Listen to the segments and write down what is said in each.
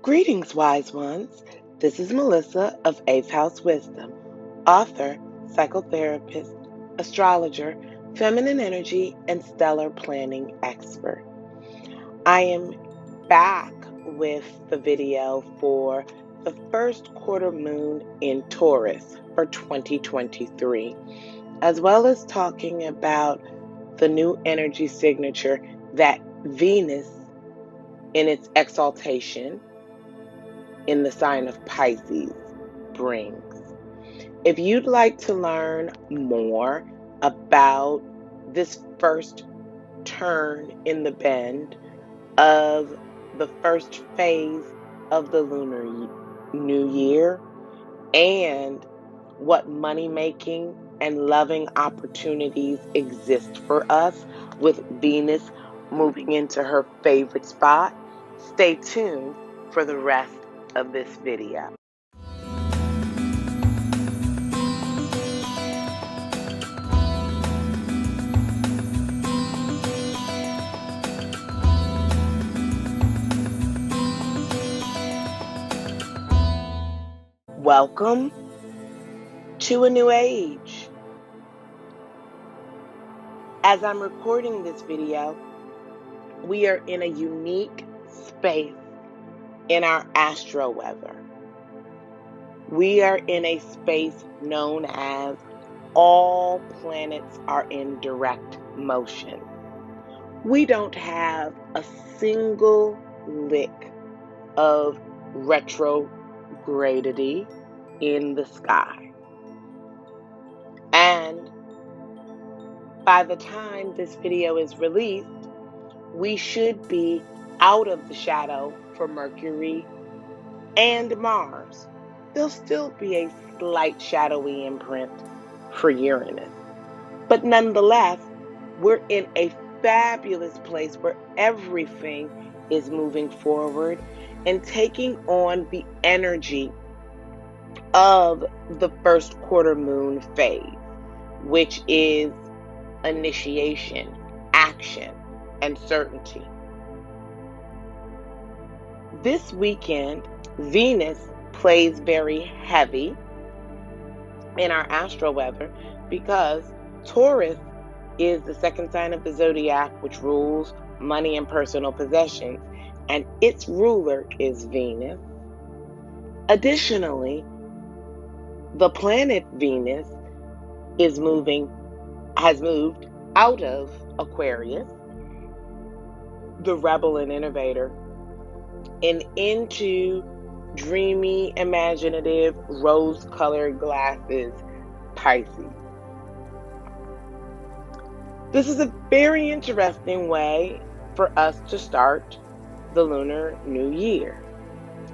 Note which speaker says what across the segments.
Speaker 1: Greetings, wise ones. This is Melissa of 8th House Wisdom, author, psychotherapist, astrologer, feminine energy, and stellar planning expert. I am back with the video for the first quarter moon in Taurus for 2023, as well as talking about the new energy signature that Venus, in its exaltation, in the sign of Pisces, brings. If you'd like to learn more about this first turn in the bend of the first phase of the Lunar New Year and what money-making and loving opportunities exist for us with Venus moving into her favorite spot, stay tuned for the rest of this video. Welcome to a new age. As I'm recording this video, we are in a unique space in our Astro Weather. We are in a space known as all planets are in direct motion. We don't have a single lick of retrogradity in the sky. And by the time this video is released, we should be out of the shadow for Mercury and Mars. There'll still be a slight shadowy imprint for Uranus. But nonetheless, we're in a fabulous place where everything is moving forward and taking on the energy of the first quarter moon phase, which is initiation, action, and certainty. This weekend, Venus plays very heavy in our astro weather because Taurus is the second sign of the zodiac, which rules money and personal possessions, and its ruler is Venus. Additionally, the planet Venus has moved out of Aquarius, the rebel and innovator, and into dreamy, imaginative, rose-colored glasses, Pisces. This is a very interesting way for us to start the Lunar New Year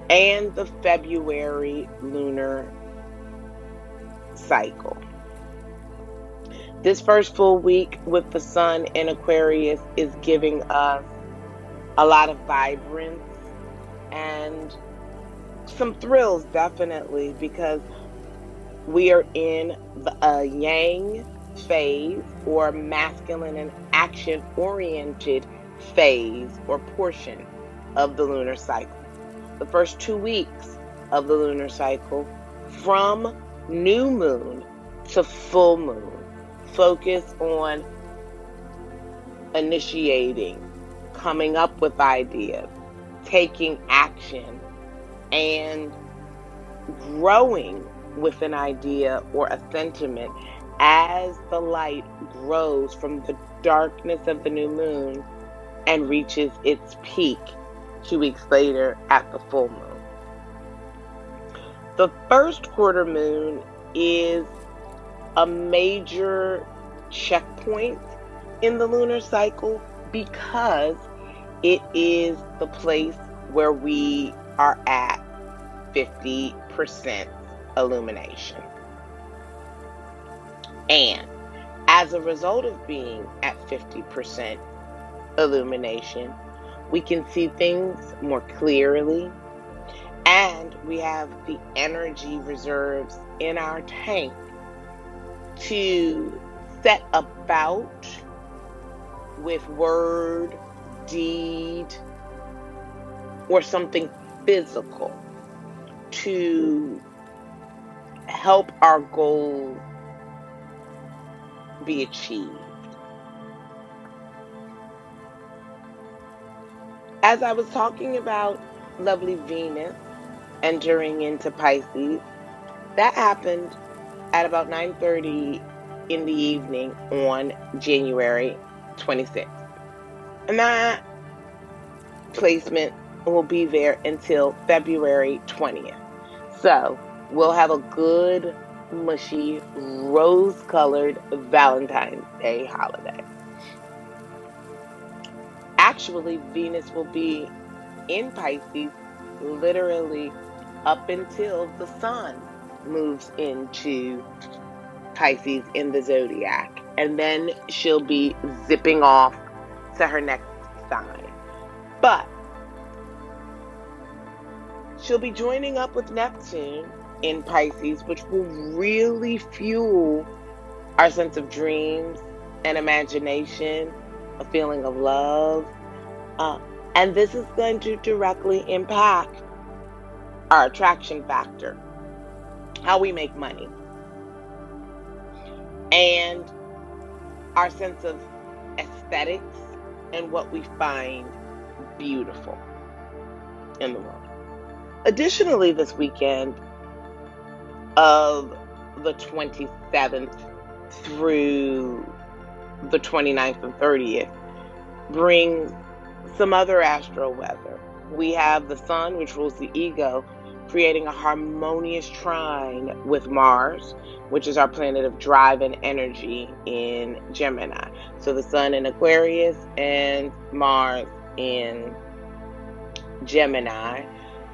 Speaker 1: and the February Lunar Cycle. This first full week with the sun in Aquarius is giving us a lot of vibrance and some thrills, definitely, because we are in the yang phase, or masculine and action-oriented phase or portion of the lunar cycle. The first 2 weeks of the lunar cycle, from new moon to full moon, focus on initiating, coming up with ideas, taking action, and growing with an idea or a sentiment as the light grows from the darkness of the new moon and reaches its peak 2 weeks later at the full moon. The first quarter moon is a major checkpoint in the lunar cycle because it is the place where we are at 50% illumination. And as a result of being at 50% illumination, we can see things more clearly, and we have the energy reserves in our tank to set about with word, deed, or something physical to help our goals be achieved. As I was talking about lovely Venus entering into Pisces, that happened at about 9:30 in the evening on January 26th. And that placement will be there until February 20th. So we'll have a good, mushy, rose-colored Valentine's Day holiday. Actually, Venus will be in Pisces literally up until the sun moves into Pisces in the zodiac. And then she'll be zipping off to her next sign. But she'll be joining up with Neptune in Pisces, which will really fuel our sense of dreams and imagination, a feeling of love. And this is going to directly impact our attraction factor, how we make money, and our sense of aesthetics and what we find beautiful in the world. Additionally, this weekend of the 27th through the 29th and 30th brings some other astro weather. We have the sun, which rules the ego, creating a harmonious trine with Mars, which is our planet of drive and energy in Gemini. So the sun in Aquarius and Mars in Gemini,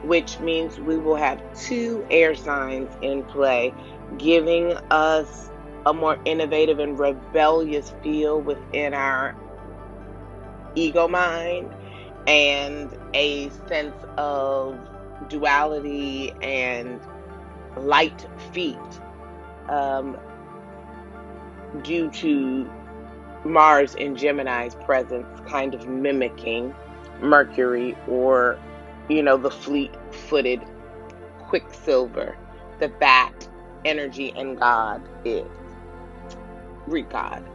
Speaker 1: which means we will have two air signs in play, giving us a more innovative and rebellious feel within our ego mind, and a sense of duality and light feet due to Mars in Gemini's presence kind of mimicking Mercury, or the fleet-footed quicksilver that energy and God is. Greek God.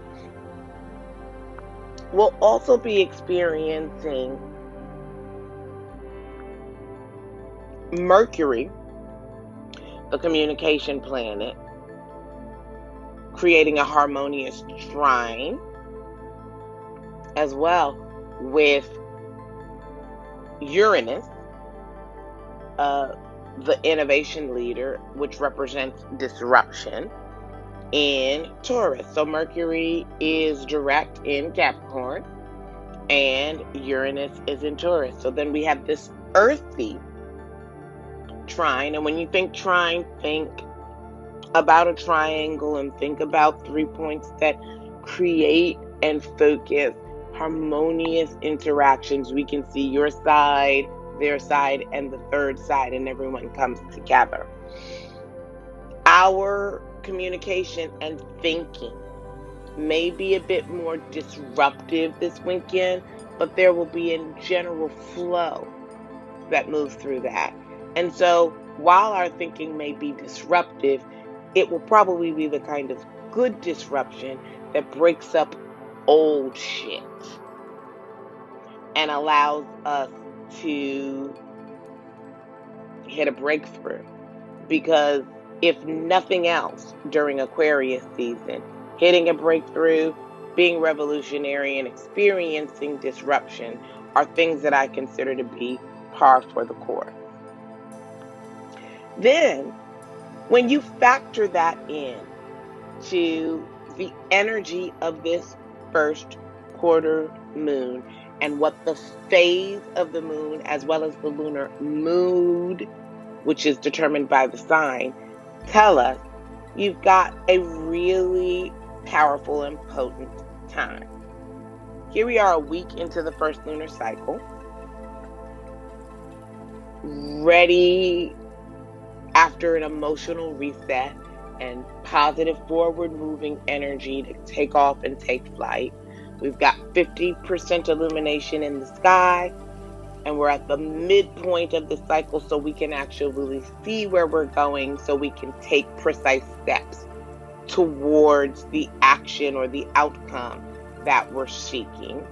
Speaker 1: We'll also be experiencing Mercury, the communication planet, creating a harmonious trine, as well with Uranus, the innovation leader, which represents disruption, in Taurus. So Mercury is direct in Capricorn and Uranus is in Taurus. So then we have this earthy trine. And when you think trine, think about a triangle and think about 3 points that create and focus harmonious interactions. We can see your side, their side, and the third side, and everyone comes together. Our communication and thinking may be a bit more disruptive this weekend, but there will be a general flow that moves through that. And so while our thinking may be disruptive, it will probably be the kind of good disruption that breaks up old shit and allows us to hit a breakthrough. Because if nothing else, during Aquarius season, hitting a breakthrough, being revolutionary, and experiencing disruption are things that I consider to be par for the course. Then, when you factor that in to the energy of this first quarter moon and what the phase of the moon, as well as the lunar mood, which is determined by the sign, tell us, you've got a really powerful and potent time. Here we are a week into the first lunar cycle, ready after an emotional reset and positive forward moving energy to take off and take flight. We've got 50% illumination in the sky, and we're at the midpoint of the cycle, so we can actually see where we're going, so we can take precise steps towards the action or the outcome that we're seeking.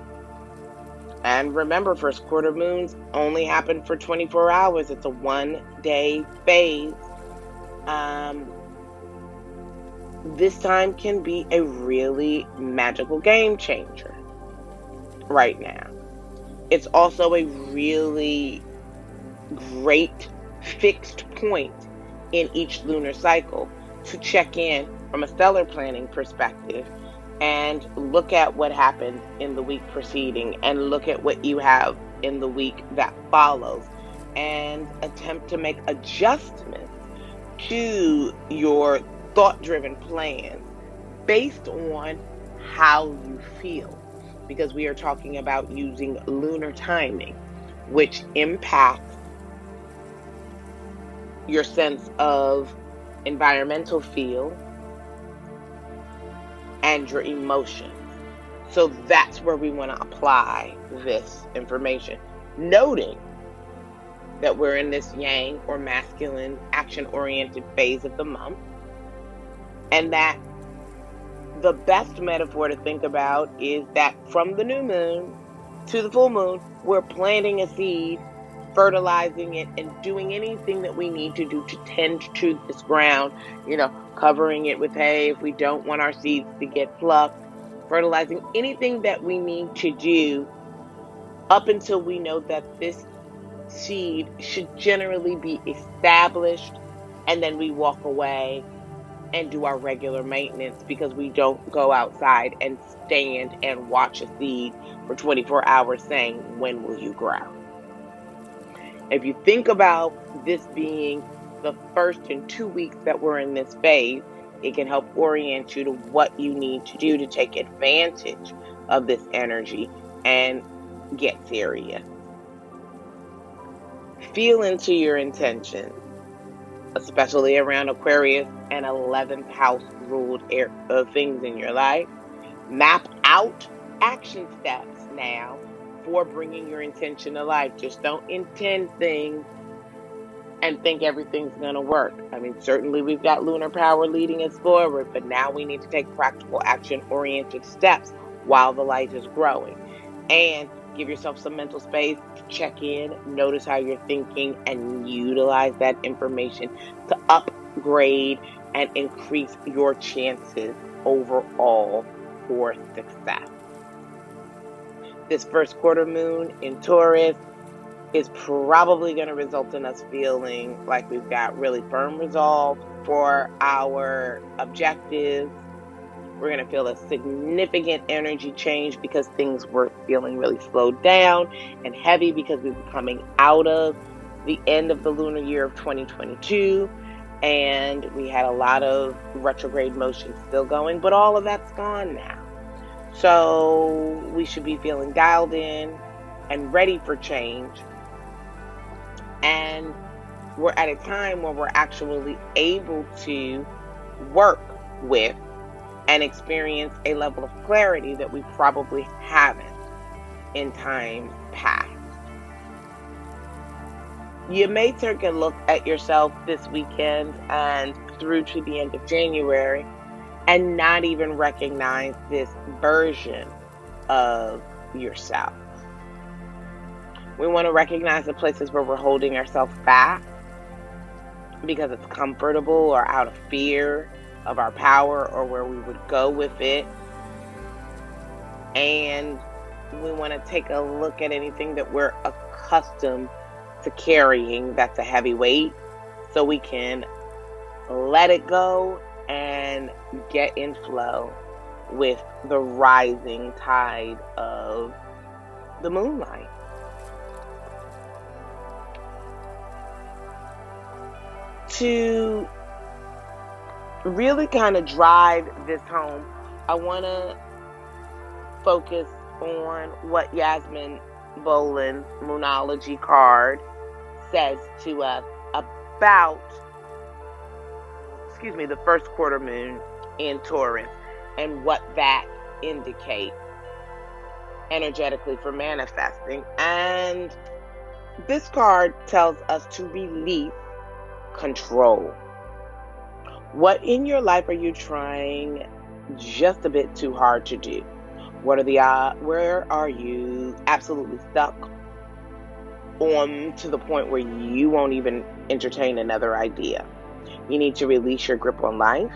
Speaker 1: And remember, first quarter moons only happen for 24 hours. It's a 1-day phase. This time can be a really magical game changer right now. It's also a really great fixed point in each lunar cycle to check in from a stellar planning perspective and look at what happened in the week preceding and look at what you have in the week that follows and attempt to make adjustments to your thought-driven plans based on how you feel, because we are talking about using lunar timing, which impacts your sense of environmental feel and your emotions. So that's where we want to apply this information, noting that we're in this yang or masculine action-oriented phase of the month, and that the best metaphor to think about is that from the new moon to the full moon, we're planting a seed, fertilizing it, and doing anything that we need to do to tend to this ground, covering it with hay if we don't want our seeds to get plucked, fertilizing anything that we need to do up until we know that this seed should generally be established, and then we walk away and do our regular maintenance, because we don't go outside and stand and watch a seed for 24 hours saying, when will you grow? If you think about this being the first in 2 weeks that we're in this phase, it can help orient you to what you need to do to take advantage of this energy and get serious. Feel into your intentions, especially around Aquarius and 11th house ruled things in your life. Map out action steps now for bringing your intention to life. Just don't intend things and think everything's going to work. I mean, certainly we've got lunar power leading us forward, but now we need to take practical action-oriented steps while the light is growing. And give yourself some mental space to check in, notice how you're thinking, and utilize that information to upgrade and increase your chances overall for success. This first quarter moon in Taurus is probably going to result in us feeling like we've got really firm resolve for our objectives. We're going to feel a significant energy change because things were feeling really slowed down and heavy because we were coming out of the end of the lunar year of 2022, and we had a lot of retrograde motion still going, but all of that's gone now. So we should be feeling dialed in and ready for change. And we're at a time where we're actually able to work with and experience a level of clarity that we probably haven't in times past. You may take a look at yourself this weekend and through to the end of January and not even recognize this version of yourself. We want to recognize the places where we're holding ourselves back because it's comfortable or out of fear of our power or where we would go with it. And we want to take a look at anything that we're accustomed to carrying that's a heavy weight, so we can let it go and get in flow with the rising tide of the moonlight. To really kind of drive this home, I want to focus on what Yasmin Boland's Moonology card says to us about the first quarter moon in Taurus and what that indicates energetically for manifesting. And This card tells us to release control. What in your life are you trying just a bit too hard to do? What are the where are you absolutely stuck on to the point where you won't even entertain another idea? You need to release your grip on life,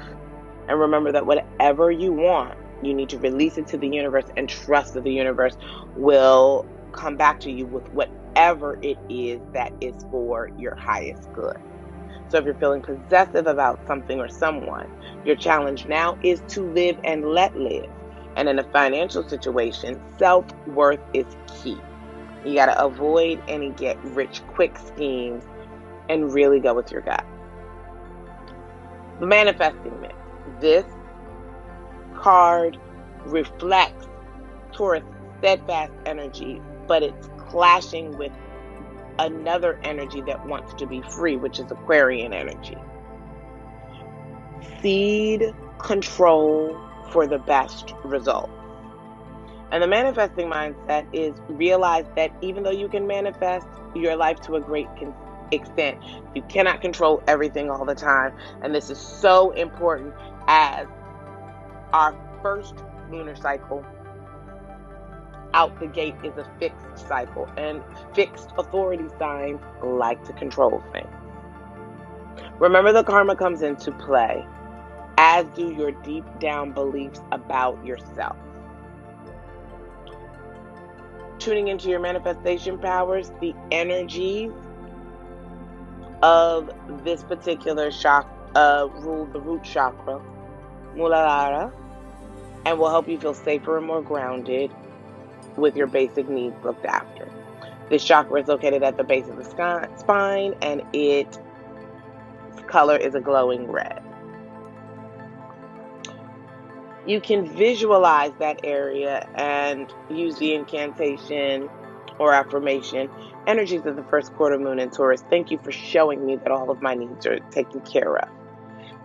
Speaker 1: and remember that whatever you want, you need to release it to the universe and trust that the universe will come back to you with whatever it is that is for your highest good. So if you're feeling possessive about something or someone, your challenge now is to live and let live. And in a financial situation, self-worth is key. You got to avoid any get-rich-quick schemes and really go with your gut. The manifesting myth. This card reflects Taurus' steadfast energy, but it's clashing with another energy that wants to be free, which is Aquarian energy. Seed control for the best results. And the manifesting mindset is realize that even though you can manifest your life to a great extent, you cannot control everything all the time. And this is so important, as our first lunar cycle out the gate is a fixed cycle, and fixed authority signs like to control things. Remember, the karma comes into play, as do your deep down beliefs about yourself. Tuning into your manifestation powers, the energies of this particular chakra rule the root chakra, Muladhara, and will help you feel safer and more grounded with your basic needs looked after. This chakra is located at the base of the spine, and its color is a glowing red. You can visualize that area and use the incantation or affirmation. Energies of the first quarter moon in Taurus, thank you for showing me that all of my needs are taken care of.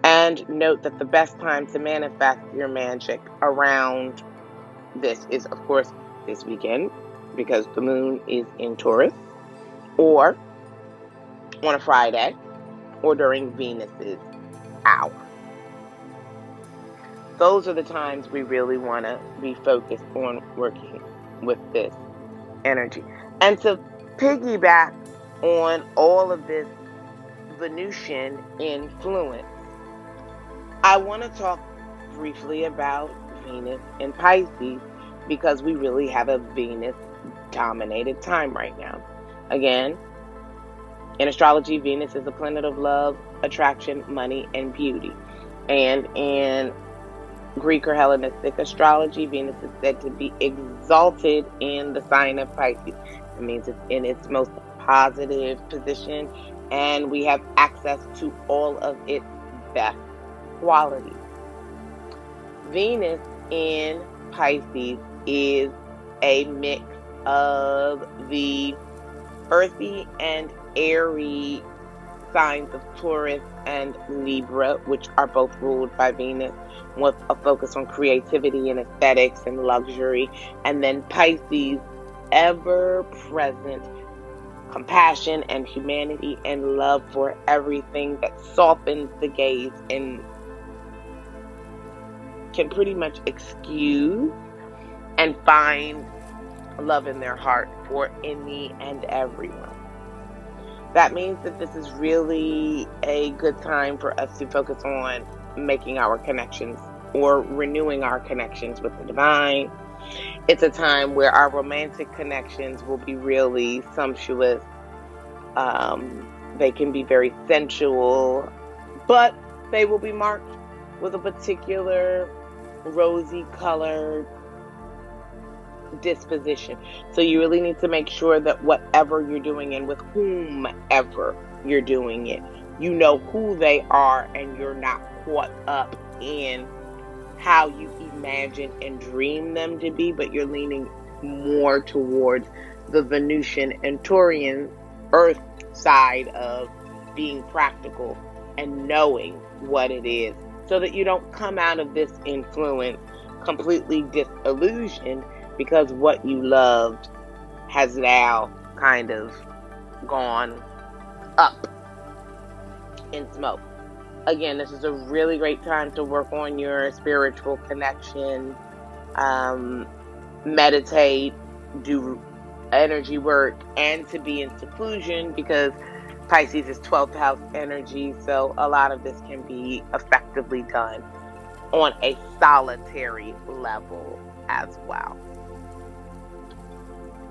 Speaker 1: And note that the best time to manifest your magic around this is, of course, this weekend, because the moon is in Taurus, or on a Friday, or during Venus's hour. Those are the times we really want to be focused on working with this energy. And to piggyback on all of this Venusian influence, I want to talk briefly about Venus in Pisces, because we really have a Venus-dominated time right now. Again, in astrology, Venus is the planet of love, attraction, money, and beauty. And in Greek or Hellenistic astrology, Venus is said to be exalted in the sign of Pisces. It means it's in its most positive position, and we have access to all of its best qualities. Venus in Pisces is a mix of the earthy and airy signs of Taurus and Libra, which are both ruled by Venus, with a focus on creativity and aesthetics and luxury. And then Pisces, ever-present compassion and humanity and love for everything that softens the gaze and can pretty much excuse and find love in their heart for any and everyone. That means that this is really a good time for us to focus on making our connections or renewing our connections with the divine. It's a time where our romantic connections will be really sumptuous. They can be very sensual, but they will be marked with a particular rosy colored disposition. So you really need to make sure that whatever you're doing and with whomever you're doing it, you know who they are, and you're not caught up in how you imagine and dream them to be, but you're leaning more towards the Venusian and Taurian earth side of being practical and knowing what it is, so that you don't come out of this influence completely disillusioned because what you loved has now kind of gone up in smoke. Again, this is a really great time to work on your spiritual connection, meditate, do energy work, and to be in seclusion, because Pisces is 12th house energy, so a lot of this can be effectively done on a solitary level as well.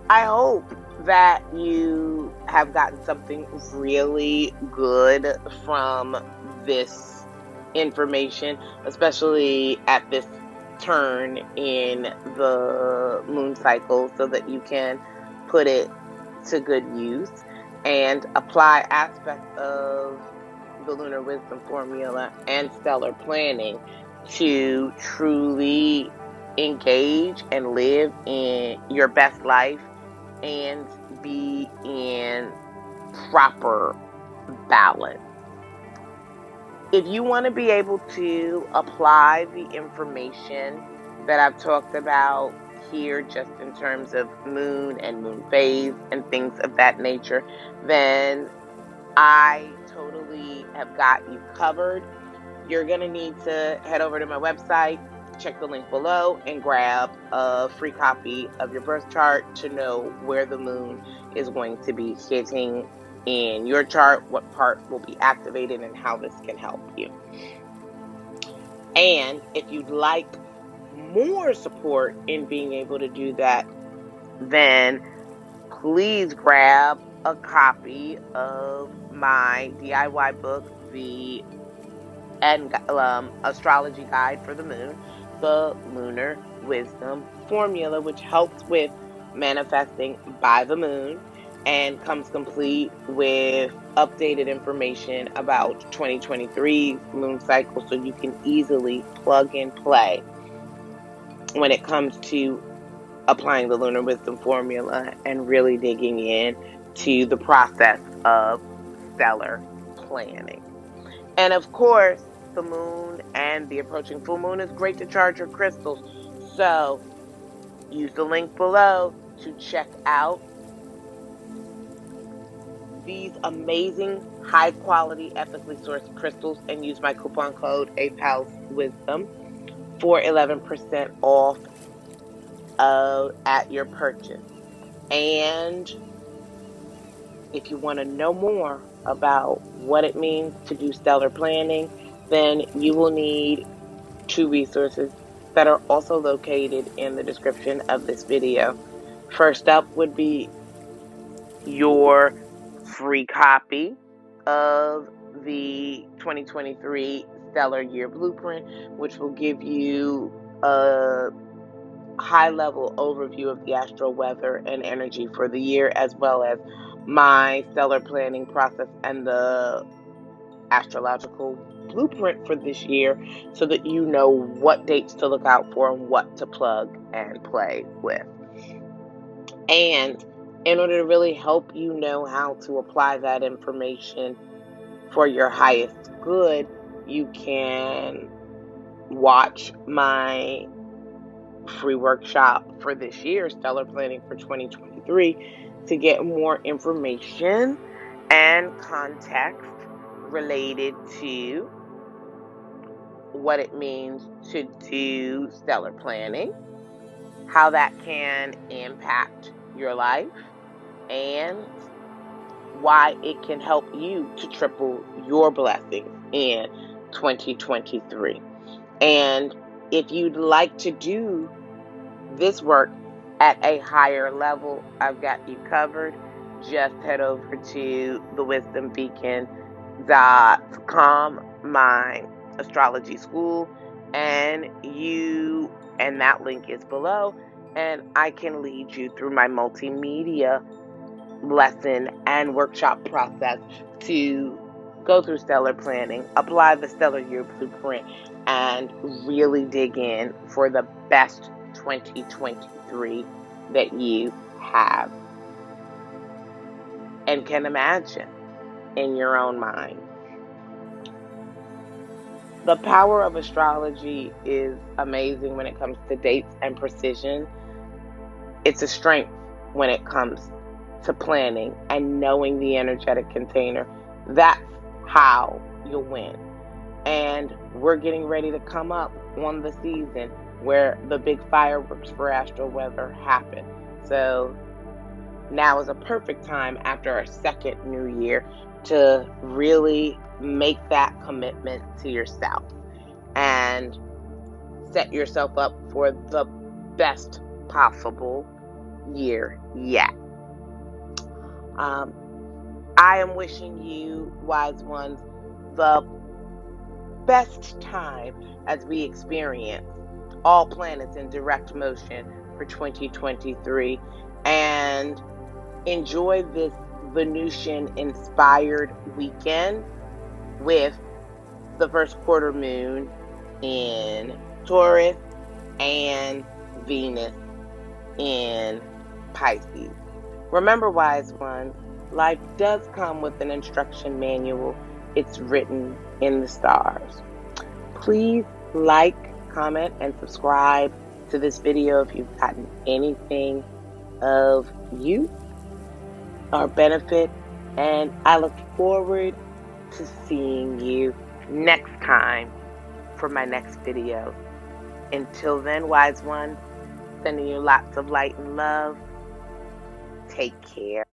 Speaker 1: I hope that you have gotten something really good from this information, especially at this turn in the moon cycle, so that you can put it to good use and apply aspects of the lunar wisdom formula and stellar planning to truly engage and live in your best life and be in proper balance. If you want to be able to apply the information that I've talked about here, just in terms of moon and moon phase and things of that nature, then I totally have got you covered. You're going to need to head over to my website, check the link below, and grab a free copy of your birth chart to know where the moon is going to be hitting in your chart, what part will be activated, and how this can help you. And if you'd like more support in being able to do that, then please grab a copy of my DIY book, the astrology guide for the moon, the Lunar Wisdom Formula, which helps with manifesting by the moon and comes complete with updated information about 2023 moon cycle, so you can easily plug and play when it comes to applying the Lunar Wisdom Formula and really digging in to the process of stellar planning. And of course, the moon and the approaching full moon is great to charge your crystals. So use the link below to check out these amazing, high quality, ethically sourced crystals and use my coupon code 8th House Wisdom for 11% off at your purchase. And if you want to know more about what it means to do stellar planning, then you will need 2 resources that are also located in the description of this video. First up would be your free copy of the 2023 Stellar Year Blueprint, which will give you a high-level overview of the astro weather and energy for the year, as well as my stellar planning process and the astrological blueprint for this year, so that you know what dates to look out for and what to plug and play with. And in order to really help you know how to apply that information for your highest good, you can watch my free workshop for this year, Stellar Planning for 2023, to get more information and context related to what it means to do stellar planning, how that can impact your life, and why it can help you to triple your blessings in 2023. And if you'd like to do this work at a higher level, I've got you covered. Just head over to thewisdombeacon.com, my astrology school, and that link is below, and I can lead you through my multimedia lesson and workshop process to go through stellar planning, apply the stellar year blueprint, and really dig in for the best 2023 that you have and can imagine in your own mind. The power of astrology is amazing when it comes to dates and precision. It's a strength when it comes to planning and knowing the energetic container. That's how you'll win. And we're getting ready to come up on the season where the big fireworks for Astro Weather happen. So now is a perfect time after our second new year to really make that commitment to yourself and set yourself up for the best possible year yet. I am wishing you, wise ones, the best time as we experience all planets in direct motion for 2023, and enjoy this Venusian inspired weekend with the first quarter moon in Taurus and Venus in Pisces. Remember, wise ones, life does come with an instruction manual. It's written in the stars. Please like, comment, and subscribe to this video if you've gotten anything of use or benefit. And I look forward to seeing you next time for my next video. Until then, wise ones, sending you lots of light and love. Take care.